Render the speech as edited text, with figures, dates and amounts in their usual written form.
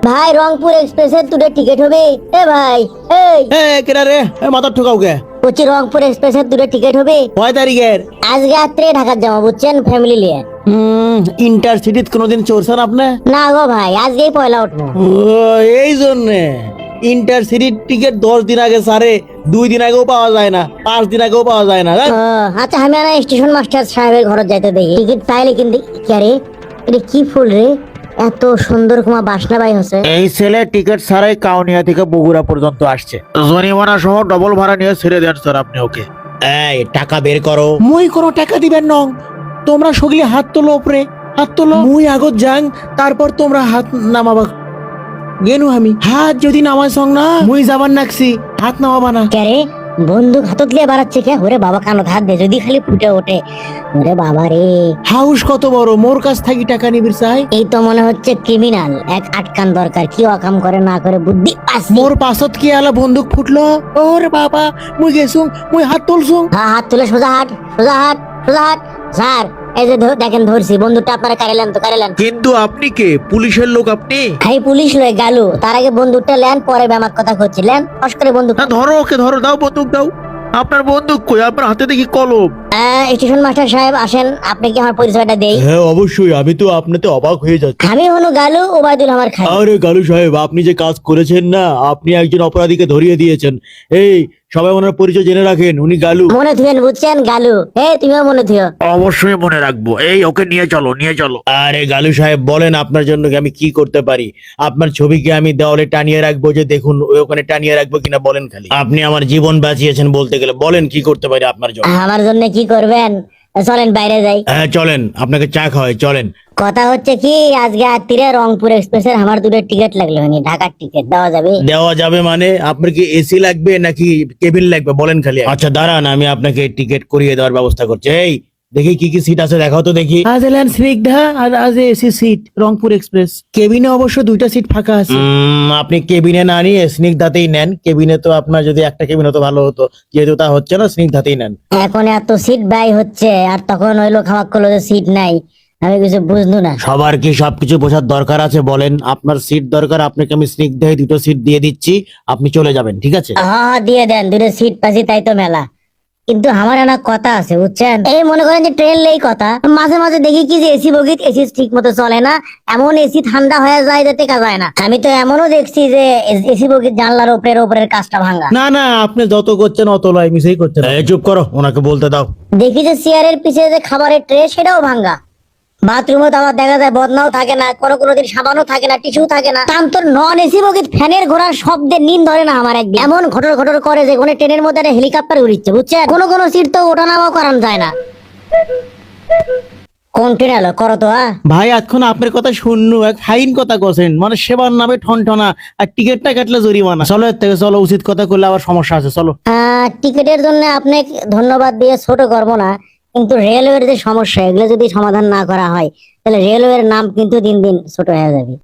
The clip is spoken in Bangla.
ভাই রংপুর এক্সপ্রেসের দুটো টিকিট হবে? এ ভাই, এই কেডা রে? মাথা ঠোকাও কে? বলছি রংপুর এক্সপ্রেসের দুটো টিকিট হবে? কয় তারিখের? আজকে রাত্রে ঢাকার যাবো, বুঝছেন, ফ্যামিলি নিয়ে। ইন্টারসিটিত কোনোদিন চড়ছেন আপনি? না গো ভাই, আজকেই পয়লা উঠবো। ও, এই জন্যে ইন্টারসিটির টিকিট 10 দিন আগে সারে, 2 দিন আগেও পাওয়া যায় না, 5 দিন আগেও পাওয়া যায় না। ও, আচ্ছা আমি আর স্টেশন মাস্টার সাহেবের ঘরে যাইতে দেখি টিকিট পাইলে কিন্তু। কে রে, এটা কি ফুল রে, এত সুন্দর কুমা বাসনা বাই হচ্ছে। এই ছেলে টিকিট ছাড়াই কাউনিয়া থেকে বগুড়া পর্যন্ত আসছে, জরিমানা সহ ডবল ভাড়া নিয়ে ছেড়ে দেন স্যার আপনি ওকে। এই টাকা বের করো। মুই কোনো টাকা দিবেন নং, তোমরা সগলি হাত তোলো উপরে, হাত তোলো। মুই আগত যাং, তারপর তোমরা হাত নামাবা। গেনু আমি হাত যদি নামাই সং না, মুই যাবার নাকছি, হাত নামাবা না। কে রে, বন্দুক হাতত লিয়ে বাড়াচ্ছে কে? ওরে বাবা, কানত হাত দে, যদি খালি ফুটে ওঠে। ওরে বাবা রে, হাউস কত বড়, মোর কাছ থাকি টাকা নিবির চাই। এই তো মনে হচ্ছে ক্রিমিনাল। এক আটকান দরকার, কি অকাম করে না করে বুদ্ধি পাচ্ছি। মোর পাছত কি আলা বন্দুক ফুটলো? ওরে বাবা, মুই গেছুং, মুই হাত তুলছুং। হ্যাঁ, হাত তুলে সোজা হাট, সোজা হাট, সোজা হাট। স্যার, এই যে দেখেন ধরছি বন্দুকটা, আপনারা কারেলেন তো কারেলেন। কিন্তু আপনি কে? পুলিশের লোক আপনি? আমি পুলিশ লয়ে গেল, তার আগে বন্দুকটা লেন, পরে ব্যামাক কথা করছিলেন। ফস করে বন্দুক। হ্যাঁ ধরো ওকে, ধরো, দাও বন্দুক দাও। আপনার বন্দুক কই? আপনার হাতে দেখি কলম। স্টেশন মাস্টার সাহেব আসেন, আপনি কি আমার পরিচয়টা দেই? হ্যাঁ অবশ্যই, আমি তো আপনাতে অবাক হয়ে যাচ্ছি। আমি হনু গালু, ওবায়দুল আমার খাই। আরে গালু সাহেব, আপনি যে কাজ করেছেন না, আপনি একজন অপরাধীকে ধরিয়ে দিয়েছেন। এই সবাই ওনার পরিচয় জেনে রাখেন, উনি গালু। মনে থুয়েন, বুঝছেন, গালু। তুমিও মনে থুয়। অবশ্যই মনে রাখবো। এই ওকে নিয়ে চলো, নিয়ে চলো। আরে গালু সাহেব, বলেন আপনার জন্য কি আমি কি করতে পারি? আপনার ছবিকে আমি দেওয়ালে টানিয়ে রাখবো, যে দেখুন ওখানে টানিয়ে রাখবো কিনা বলেন খালি। আপনি আমার জীবন বাঁচিয়েছেন বলতে গেলে, বলেন কি করতে পারি আপনার জন্য? আমার জন্য কি করবেন? চলেন বাইরে যাই। হ্যাঁ চলেন, আপনাকে চা খাওয়াই, চলেন। কথা হচ্ছে কি, আজকে রাত্রিরে রংপুর এক্সপ্রেসের আমার দুটো টিকিট লাগলো, ঢাকার টিকিট দেওয়া যাবে? দেওয়া যাবে মানে? আপনার কি এসি লাগবে নাকি কেবিন লাগবে বলেন খালি। আচ্ছা দাঁড়ান, আমি আপনাকে টিকিট করিয়ে দেওয়ার ব্যবস্থা করছি। এই দেখি কি কি সিট আছে, দেখাও তো দেখি। আজ এলেন স্নিগ্ধা, আর আজ এসি সিট রংপুর এক্সপ্রেস। কেবিনে অবশ্য 2টা সিট ফাঁকা আছে। আপনি কেবিনে না নিয়ে স্নিগ্ধাতেই নেন। কেবিনে তো আপনার যদি একটা কেবিন হতো ভালো হতো, যেহেতু তা হচ্ছে না, স্নিগ্ধাতেই নেন। এখন এত সিট বাই হচ্ছে, আর তখন হইলো খাওয়া করলো যে সিট নাই, আমি কিছু বুঝলু না। সবার কি সবকিছু বোঝার দরকার আছে বলেন? আপনার সিট দরকার, আপনাকে আমি স্নিগ্ধায় 2টো সিট দিয়ে দিচ্ছি, আপনি চলে যাবেন, ঠিক আছে? হ্যাঁ দিয়ে দেন, দুটো সিট পাচ্ছি তাই তো মেলা। কিন্তু আমার একটা কথা আছে, বুঝছেন, এই মনে করেন যে ট্রেন লেই কথা, মাঝে মাঝে দেখি কি যে এসি বগিত এসি ঠিক মতো চলে না, এমন এসি ঠান্ডা হয়ে যায় যে টেকা যায় না। আমি তো এমনও দেখছি যে এসি বগিত জানলার উপরের কাজটা ভাঙা। না না, আপনি যত করছেন অত লয়, মিশেই করছেন। এই চুপ করো, ওনাকে বলতে দাও। দেখি যে চেয়ারের পিছে যে খাবারের ট্রে, সেটাও ভাঙা। বাথরুমে তো আবার দেখা যায় বদনাও থাকে না, কোনোদিন সাবানও থাকে না, টিস্যু থাকে না। তাম তো নন এসি বগিত ফ্যানের ঘোড়ার শব্দে নিন ধরে না আমার একদিন, এমন ঘটর ঘটর করে যে কোনো ট্রেনের মধ্যে একটা হেলিকপ্টার উড়িচ্ছে, বুঝছেন। কোনো সিট তো ওঠানামাও করানো যায় না। কোন ট্রেন এলো করো তো? ভাই এখন আপনার কথা শুননু, এক ফাইন কথা কছেন, মানে সেবার নামে ঠনঠনা, আর টিকিটটা কাটলে জরিমানা। চলো এর থেকে, চলো, উচিত কথা করলে আবার সমস্যা আছে, চলো। টিকিটের জন্য আপনাকে ধন্যবাদ দিয়ে ছোট করবো না, কিন্তু রেলওয়ের যে সমস্যা, এগুলো যদি সমাধান না করা হয়, তাহলে রেলওয়ের নাম কিন্তু দিন দিন ছোট হয়ে যাবে।